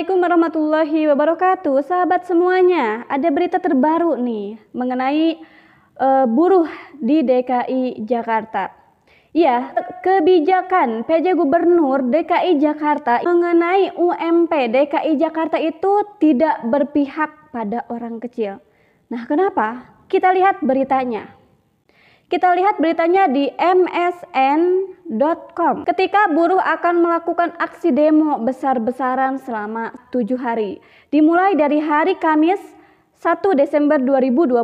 Assalamualaikum warahmatullahi wabarakatuh. Sahabat semuanya, ada berita terbaru nih mengenai buruh di DKI Jakarta. Ya, kebijakan PJ Gubernur DKI Jakarta mengenai UMP DKI Jakarta itu tidak berpihak pada orang kecil. Nah, kenapa? Kita lihat beritanya. Kita lihat beritanya di msn.com. Ketika buruh akan melakukan aksi demo besar-besaran selama 7 hari. Dimulai dari hari Kamis 1 Desember 2022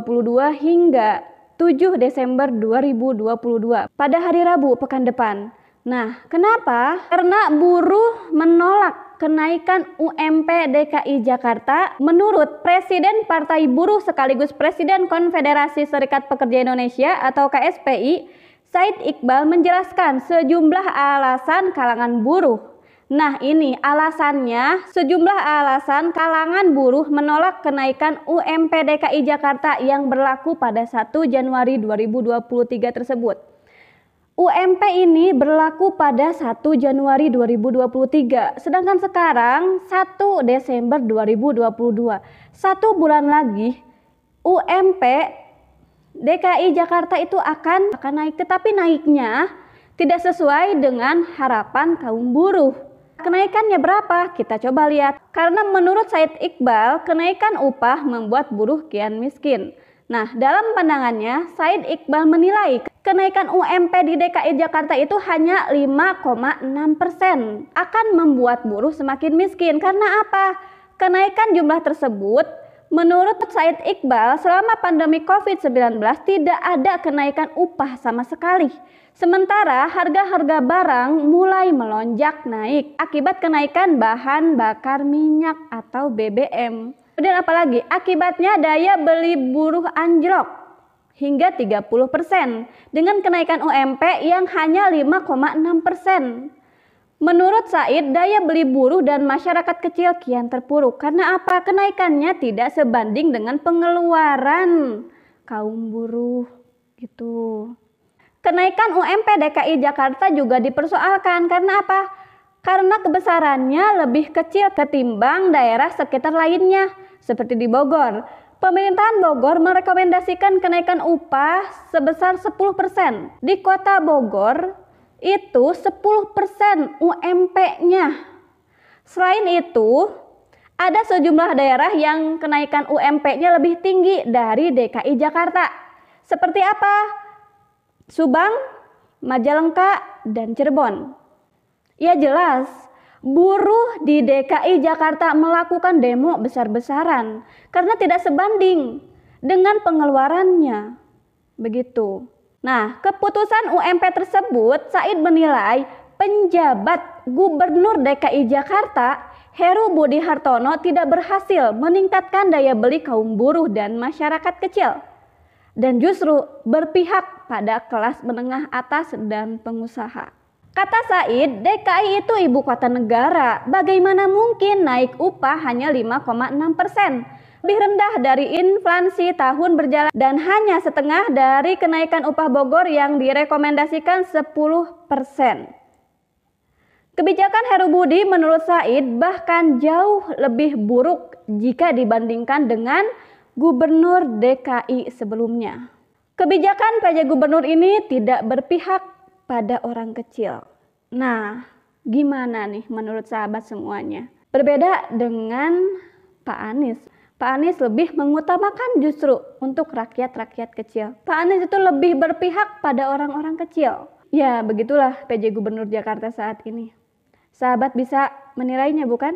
hingga 7 Desember 2022 pada hari Rabu pekan depan. Nah, kenapa? Karena buruh menolak kenaikan UMP DKI Jakarta. Menurut Presiden Partai Buruh sekaligus Presiden Konfederasi Serikat Pekerja Indonesia atau KSPI, Said Iqbal menjelaskan sejumlah alasan kalangan buruh. Nah, ini alasannya, sejumlah alasan kalangan buruh menolak kenaikan UMP DKI Jakarta yang berlaku pada 1 Januari 2023 tersebut. UMP ini berlaku pada 1 Januari 2023, sedangkan sekarang 1 Desember 2022. 1 bulan lagi UMP DKI Jakarta itu akan naik, tetapi naiknya tidak sesuai dengan harapan kaum buruh. Kenaikannya berapa? Kita coba lihat. Karena menurut Said Iqbal, kenaikan upah membuat buruh kian miskin. Nah, dalam pandangannya, Said Iqbal menilai kenaikan UMP di DKI Jakarta itu hanya 5,6%. Akan membuat buruh semakin miskin. Karena apa? Kenaikan jumlah tersebut, menurut Said Iqbal, selama pandemi COVID-19 tidak ada kenaikan upah sama sekali. Sementara harga-harga barang mulai melonjak naik akibat kenaikan bahan bakar minyak atau BBM. Kemudian apalagi? Akibatnya daya beli buruh anjlok hingga 30% dengan kenaikan UMP yang hanya 5,6%. Menurut Said, daya beli buruh dan masyarakat kecil kian terpuruk. Karena apa? Kenaikannya tidak sebanding dengan pengeluaran kaum buruh gitu. Kenaikan UMP DKI Jakarta juga dipersoalkan. Karena apa? Karena kebesarannya lebih kecil ketimbang daerah sekitar lainnya. Seperti di Bogor, pemerintahan Bogor merekomendasikan kenaikan upah sebesar 10%. Di kota Bogor itu 10% UMP-nya. Selain itu, ada sejumlah daerah yang kenaikan UMP-nya lebih tinggi dari DKI Jakarta. Seperti apa? Subang, Majalengka, dan Cirebon. Ya jelas, buruh di DKI Jakarta melakukan demo besar-besaran karena tidak sebanding dengan pengeluarannya. Begitu. Nah, keputusan UMP tersebut, Said menilai penjabat Gubernur DKI Jakarta, Heru Budi Hartono, tidak berhasil meningkatkan daya beli kaum buruh dan masyarakat kecil. Dan justru berpihak pada kelas menengah atas dan pengusaha. Kata Said, DKI itu ibu kota negara. Bagaimana mungkin naik upah hanya 5,6%? Lebih rendah dari inflasi tahun berjalan dan hanya setengah dari kenaikan upah Bogor yang direkomendasikan 10%. Kebijakan Heru Budi menurut Said bahkan jauh lebih buruk jika dibandingkan dengan Gubernur DKI sebelumnya. Kebijakan PJ Gubernur ini tidak berpihak pada orang kecil. Nah, gimana nih menurut sahabat semuanya? Berbeda dengan Pak Anies. Pak Anies lebih mengutamakan justru untuk rakyat-rakyat kecil. Pak Anies itu lebih berpihak pada orang-orang kecil. Ya, begitulah PJ Gubernur Jakarta saat ini. Sahabat bisa menilainya, bukan?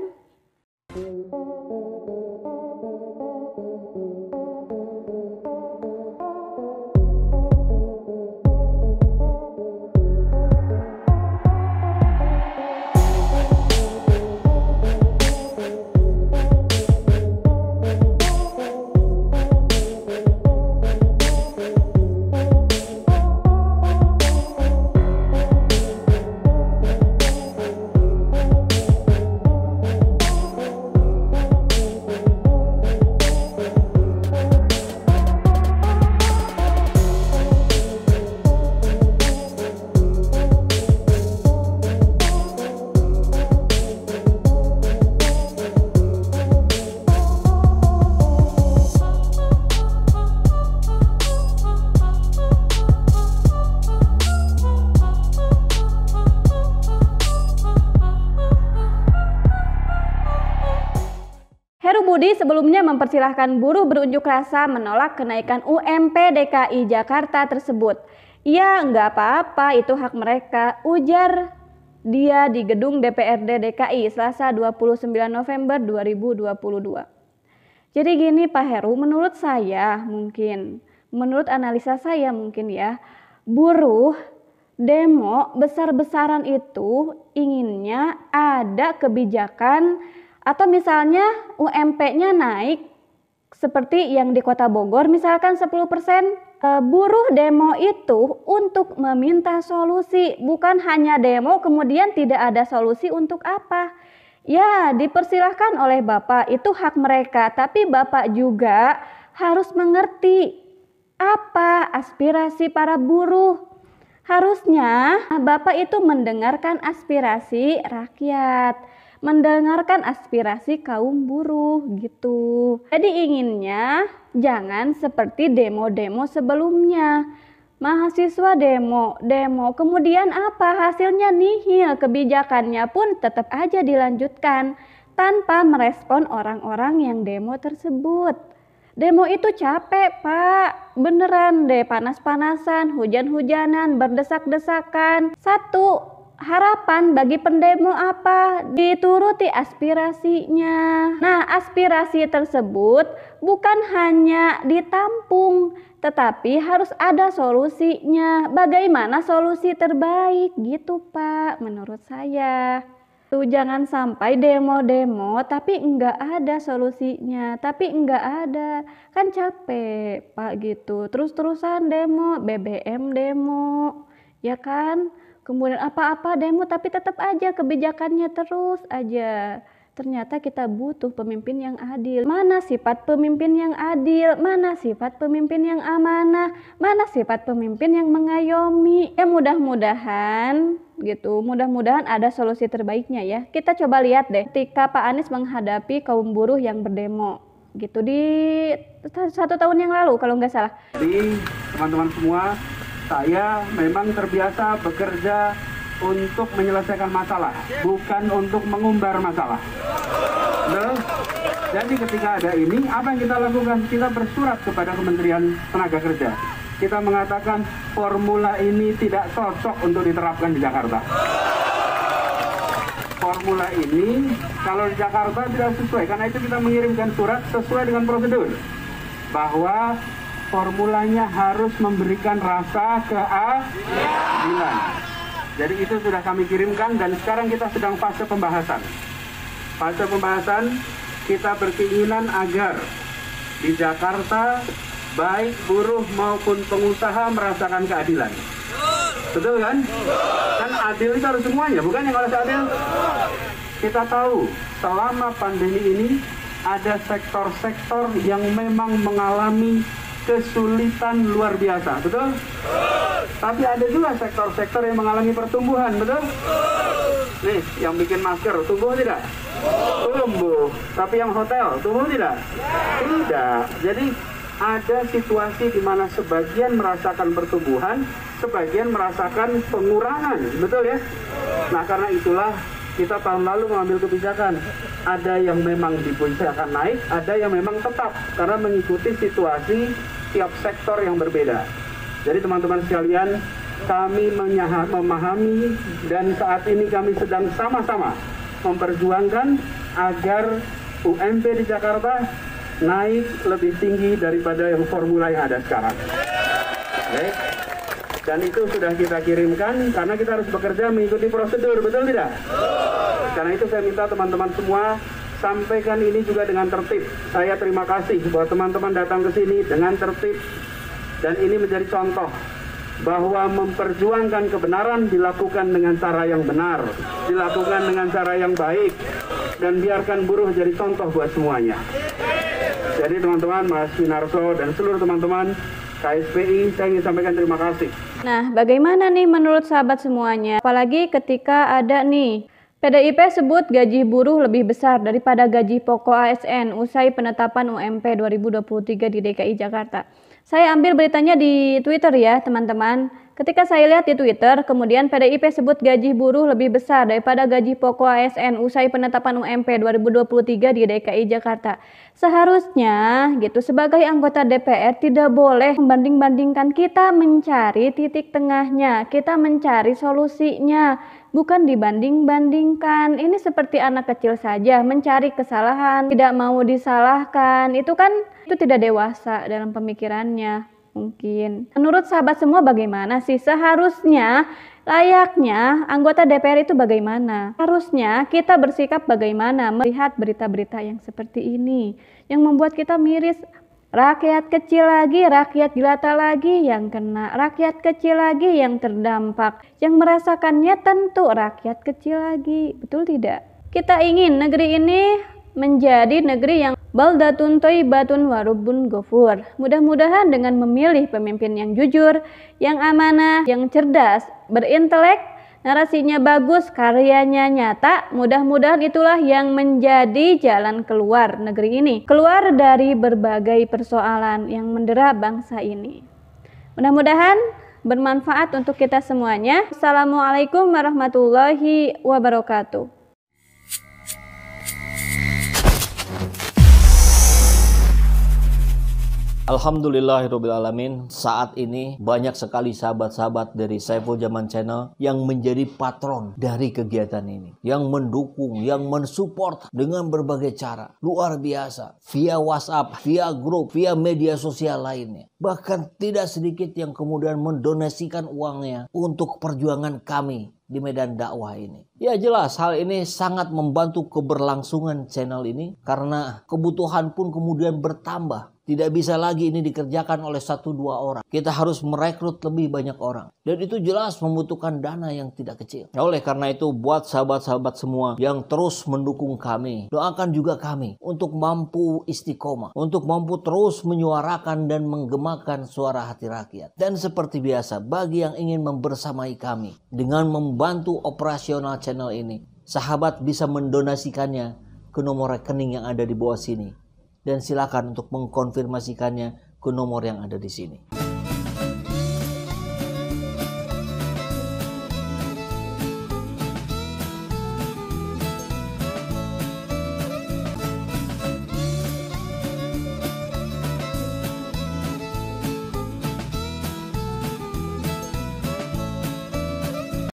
Budi sebelumnya mempersilahkan buruh berunjuk rasa menolak kenaikan UMP DKI Jakarta tersebut. Ya, nggak apa-apa, itu hak mereka, ujar dia di gedung DPRD DKI Selasa 29 November 2022. Jadi gini Pak Heru, menurut saya mungkin, menurut analisa saya mungkin ya, buruh demo besar-besaran itu inginnya ada kebijakan atau misalnya UMP-nya naik seperti yang di Kota Bogor misalkan 10%. Buruh demo itu untuk meminta solusi, bukan hanya demo kemudian tidak ada solusi. Untuk apa? Ya, dipersilahkan oleh Bapak, itu hak mereka, tapi Bapak juga harus mengerti apa aspirasi para buruh. Harusnya Bapak itu mendengarkan aspirasi rakyat, mendengarkan aspirasi kaum buruh gitu. Jadi inginnya jangan seperti demo-demo sebelumnya. Mahasiswa demo, kemudian apa hasilnya? Nihil, kebijakannya pun tetap aja dilanjutkan tanpa merespon orang-orang yang demo tersebut. Demo itu capek Pak, beneran deh, panas-panasan, hujan-hujanan, berdesak-desakan. Satu, harapan bagi pendemo apa? Dituruti aspirasinya. Nah, aspirasi tersebut bukan hanya ditampung, tetapi harus ada solusinya. Bagaimana solusi terbaik gitu Pak, menurut saya. Tuh, jangan sampai demo-demo tapi enggak ada solusinya, tapi enggak ada. Kan capek Pak gitu, terus-terusan demo, BBM demo, ya kan? Kemudian apa-apa demo tapi tetap aja kebijakannya terus aja. Ternyata kita butuh pemimpin yang adil. Mana sifat pemimpin yang adil? Mana sifat pemimpin yang amanah? Mana sifat pemimpin yang mengayomi? Ya mudah-mudahan gitu. Mudah-mudahan ada solusi terbaiknya ya. Kita coba lihat deh ketika Pak Anies menghadapi kaum buruh yang berdemo gitu di 1 tahun yang lalu kalau nggak salah. Jadi teman-teman semua, saya memang terbiasa bekerja untuk menyelesaikan masalah, bukan untuk mengumbar masalah. Nah, jadi ketika ada ini, apa yang kita lakukan? Kita bersurat kepada Kementerian Tenaga Kerja. Kita mengatakan formula ini tidak cocok untuk diterapkan di Jakarta. Formula ini kalau di Jakarta tidak sesuai, karena itu kita mengirimkan surat sesuai dengan prosedur. Bahwa formulanya harus memberikan rasa keadilan. Jadi itu sudah kami kirimkan dan sekarang kita sedang fase pembahasan. Fase pembahasan kita berkeinginan agar di Jakarta baik buruh maupun pengusaha merasakan keadilan. Betul kan? Kan adil itu harus semuanya, bukan yang harus adil. Kita tahu selama pandemi ini ada sektor-sektor yang memang mengalami kesulitan luar biasa, betul? Tapi ada juga sektor-sektor yang mengalami pertumbuhan, betul? Nih, yang bikin masker, tumbuh tidak? Tumbuh. Tapi yang hotel, tumbuh tidak? Tidak. Jadi ada situasi di mana sebagian merasakan pertumbuhan, sebagian merasakan pengurangan, betul ya? Nah, karena itulah kita tahun lalu mengambil kebijakan. Ada yang memang diputuskan naik, ada yang memang tetap, karena mengikuti situasi tiap sektor yang berbeda. Jadi teman-teman sekalian, kami memahami dan saat ini kami sedang sama-sama memperjuangkan agar UMP di Jakarta naik lebih tinggi daripada yang formula yang ada sekarang. Oke? Dan itu sudah kita kirimkan karena kita harus bekerja mengikuti prosedur, betul tidak? Karena itu saya minta teman-teman semua sampaikan ini juga dengan tertib. Saya terima kasih buat teman-teman datang ke sini dengan tertib. Dan ini menjadi contoh bahwa memperjuangkan kebenaran dilakukan dengan cara yang benar, dilakukan dengan cara yang baik, dan biarkan buruh jadi contoh buat semuanya. Jadi teman-teman, Mas Winarso dan seluruh teman-teman KSPI, saya ingin sampaikan terima kasih. Nah, bagaimana nih menurut sahabat semuanya? Apalagi ketika ada nih, PDIP sebut gaji buruh lebih besar daripada gaji pokok ASN usai penetapan UMP 2023 di DKI Jakarta. Saya ambil beritanya di Twitter ya teman-teman. Ketika saya lihat di Twitter, kemudian PDIP sebut gaji buruh lebih besar daripada gaji pokok ASN usai penetapan UMP 2023 di DKI Jakarta. Seharusnya gitu, sebagai anggota DPR tidak boleh membanding-bandingkan, kita mencari titik tengahnya, kita mencari solusinya, bukan dibanding-bandingkan. Ini seperti anak kecil saja mencari kesalahan, tidak mau disalahkan. Itu tidak dewasa dalam pemikirannya mungkin. Menurut sahabat semua bagaimana sih? Seharusnya, layaknya anggota DPR itu bagaimana? Harusnya kita bersikap bagaimana melihat berita-berita yang seperti ini, yang membuat kita miris. Rakyat kecil lagi, rakyat jelata lagi yang kena, rakyat kecil lagi yang terdampak, yang merasakannya tentu rakyat kecil lagi, betul tidak? Kita ingin negeri ini menjadi negeri yang baldatun thayyibatun wa rabbun ghafur. Mudah-mudahan dengan memilih pemimpin yang jujur, yang amanah, yang cerdas, berintelek, narasinya bagus, karyanya nyata, mudah-mudahan itulah yang menjadi jalan keluar negeri ini, keluar dari berbagai persoalan yang mendera bangsa ini. Mudah-mudahan bermanfaat untuk kita semuanya. Assalamualaikum warahmatullahi wabarakatuh. Alhamdulillahirrabbilalamin, saat ini banyak sekali sahabat-sahabat dari Saiful Zaman Channel yang menjadi patron dari kegiatan ini, yang mendukung, yang mensupport dengan berbagai cara. Luar biasa, via WhatsApp, via grup, via media sosial lainnya. Bahkan tidak sedikit yang kemudian mendonasikan uangnya untuk perjuangan kami di medan dakwah ini. Ya jelas hal ini sangat membantu keberlangsungan channel ini karena kebutuhan pun kemudian bertambah. Tidak bisa lagi ini dikerjakan oleh 1-2 orang. Kita harus merekrut lebih banyak orang. Dan itu jelas membutuhkan dana yang tidak kecil. Nah, oleh karena itu buat sahabat-sahabat semua yang terus mendukung kami, doakan juga kami untuk mampu istiqomah, untuk mampu terus menyuarakan dan menggemakan suara hati rakyat. Dan seperti biasa, bagi yang ingin membersamai kami dengan membantu operasional channel ini, sahabat bisa mendonasikannya ke nomor rekening yang ada di bawah sini. Dan silakan untuk mengkonfirmasikannya ke nomor yang ada di sini.